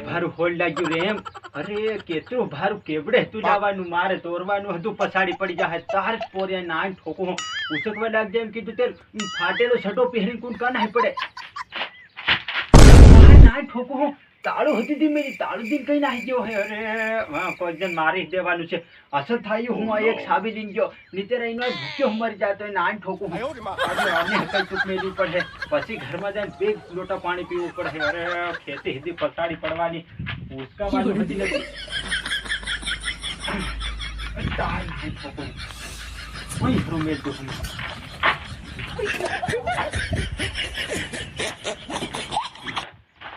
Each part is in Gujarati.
ભારું હોલ લાગ્યું રે એમ. અરે કેટલું ભારું કેવડે તું લાવવાનું, મારે તોરવાનું હતું, પછાડી પડી જાય તાર પોરિયા નાન ઠોકું ઉછકવા લાગજે એમ કીધું તે ફાટેલો છટો પહેરીને કુણ કા નાય પડે. નાન ઠોકું તાળું હતી તી મેરી તાળું દીન કઈ નાહી ગયો હે. અરે હા કોઈ મારી દેવાનું છે. અસર થાય હું એક સાબી લઈને ગયો નીચે રહીને ભૂખ્યો મરી જાતો નાન ઠોકું. અને કઈ ચૂક મેળવી પડે પછી ઘરમાં જઈને બે લોટા પાણી પીવું પડે. અરે ખેતી હિધી પસાડી પડવાની ઉસકાવાનું હજી નથી. નાન ઠોકું કોઈ ભરું મેળતું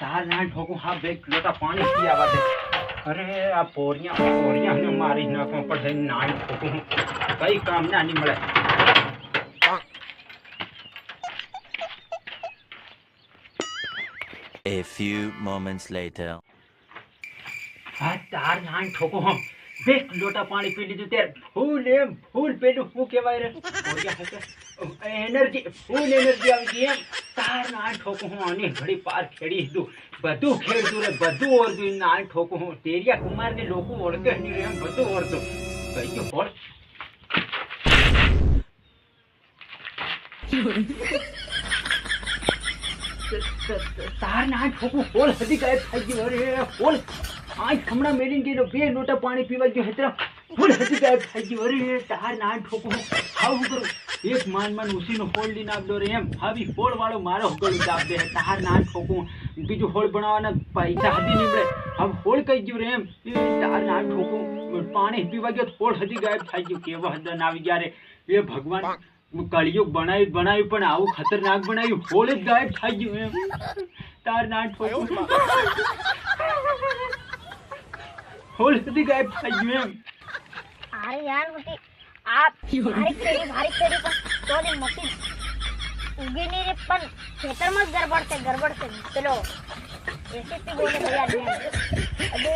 તાર નાન ઠોકું. હા બે લોટા પાણી પી આવા દે. અરે આ પોરિયા મારી નાખવા પડે નાન ઠોકું. કઈ કામ ના નહીં મળે. A few moments later. હા તાર નાન ઠોકું બે લોટા પાણી પી લીધું ત્યારે ફૂલ પેલું શું કહેવાય રે એનર્જી ફૂલ એનર્જી આવી ગઈ એમ. તાર નાન ઠોકું હું આની ઘડી પાર ખેડી દીધું, બધું ખેડતું રે બધું ઓળતું નાન ઠોકું હું. તેરિયા કુમાર ને લોકો ઓળખે નહીં રે એમ બધું ઓળતું કઈ ગયું ફોડ. તાર નાન ઠોકું ફોલ હજી ગાયબ થઈ ગયું. અરે ફોલ આંખ હમણાં મેળીને ગયેલો બે લોટા પાણી પીવા ગયો હેતરા ફૂલ હજી ગાયબ થઈ ગયું. અરે તાર નાન ઠોકું હાવું કરું એક માન ઉસીનો હોળ લઈને આપડો રે એમ. આવી હોળ વાળો મારો ગળું દાબ દે. તાર નાન ઠોકું બીજું હોળ બનાવવાના પૈસા હજી નીકળે. હવે હોળ કઈ ગયું રે એમ. તાર નાન ઠોકું પાણી પીવા ગયો હોળ હજી ગાયબ થઈ ગયું. કેવા હદન આવી ગયા રે એ ભગવાન. કળિયુગ બનાવ્યું પણ આવું ખતરનાક બનાવ્યું હોળ જ ગાયબ થઈ ગયું એમ. તાર નાન ઠોકું હોળ હજી ગાયબ થઈ ગયું એમ. અરે યાર મુટી आप भारी खेड़ी पर तोड़ी मक्की उगी नहीं रे पण खेतर में गड़बड़ से चलो ऐसे भी बोले भैया नहीं. अबे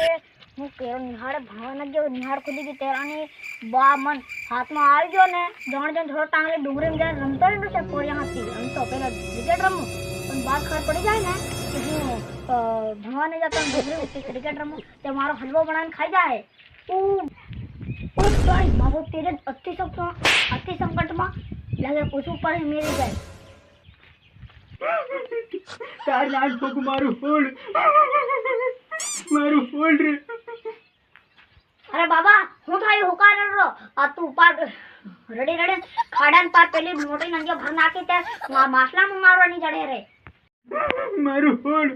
હું કેરો નિહાળ ભાવના જો નિહાળ ખુલી ગઈ તેરાની બા મન હાથમાં આવી ગયો ને જણ થોડો ટાંગલે ડુંગરીમાં જાય રમતો ને છે પોરિયા હતી રમતો પેલા ક્રિકેટ રમું પણ બાદ ખબર પડી જાય ને કે હું ભણવાને જતા ડુંગરી ક્રિકેટ રમું તે મારો હલવો બનાવીને ખાઈ જાય. ओ भाई बाबू तेरे अति संकट में लगे पूछू पर मेरे जाए. तार नान ઠોકું મારું હોળ રે. अरे बाबा હું થાય હુકાર રો આ તું પાર રડે ખાડાન પાર પેલી મોટી નંગી ભર નાખી તે માસલા માં મારવાની જડે રે મારું હોળ.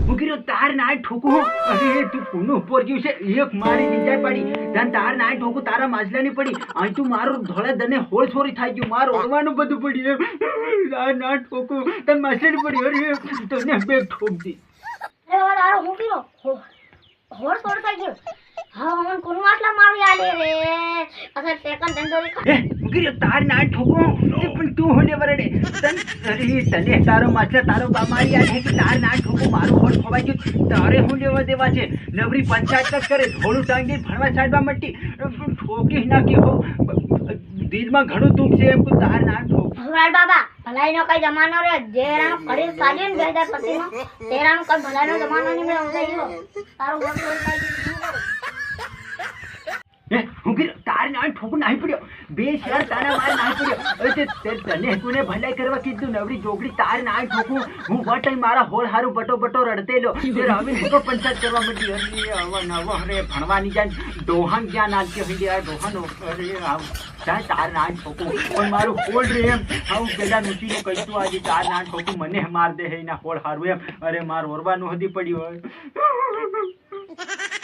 મુકીરો તાર નાન ઠોકું. અરે તું કોનો ઉપર ગયું છે એક મારી દીજાય પડી જાન તાર નાન ઠોકું તારા માજલા ની પડી અહીં તું મારું ધોળે દને હોળ છોરી થઈ ગયું મારું ઓળવાનું બધું પડ્યું. તાર નાન ઠોકું તને માજલા ની પડી. અરે તને બે ઠોક દી. અરે વાળા હું કીરો હોળ છોડ થઈ ગયો. હા મન કોણ માસલા મારી આલે રે અસર સેકન્ડ ધંધોરી ખા. મુકીરો તાર નાન ઠોકું પણ તું હોને વરડે તને તારો માછલા તારો બા મારી આલે કે તાર નાન ઠોકું મારું હોળ ખવાઈ ગયું. તારે હું લેવા દેવા છે નવરી પંચાયત જ કરે ધોળું ટાંગી ભણવા છાડવા મટી ઠોકી નાખી હો. દિલમાં ઘણું દુઃખ છે એમ તાર નાન ઠોક. ભગવાન બાબા ભલાઈનો કઈ જમાનો રે જેરાનો કરી સાલ્યો ને 2025 નો તેરાનો કઈ ભલાઈનો જમાનો ની મે ઉંધાઈ ગયો તારો હોળ છોડ થઈ ગયું. હું કીધું તાર નાન ઠોકું નાહી પડ્યો બે શેર તારા માર નાહી પડ્યો. અરે તને તુને ભલાઈ કરવા કીધું નવરી જોગડી તાર નાન ઠોકું હું વટ મારા હોળ હારું બટો રડતેલો તે રવિન હું તો પંચાયત કરવા માંડી. અરે હવે નવો અરે ભણવાની જાય ડોહાન જ્યાં નાખી હોય આ ડોહાનો. અરે આવ તાર નાન ઠોકું પણ મારું હોળ રે એમ. આવું પેલા નુચીનું કહીશું આજે તાર નાન ઠોકું મને માર દે એના હોળ હારું એમ. અરે માર ઓરવાનું હદી પડ્યું હોય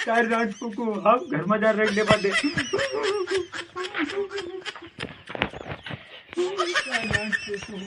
તાર નાન ઠોકું. હા ઘરમાં જા રખ દેવા દે. તાર નાન ઠોકું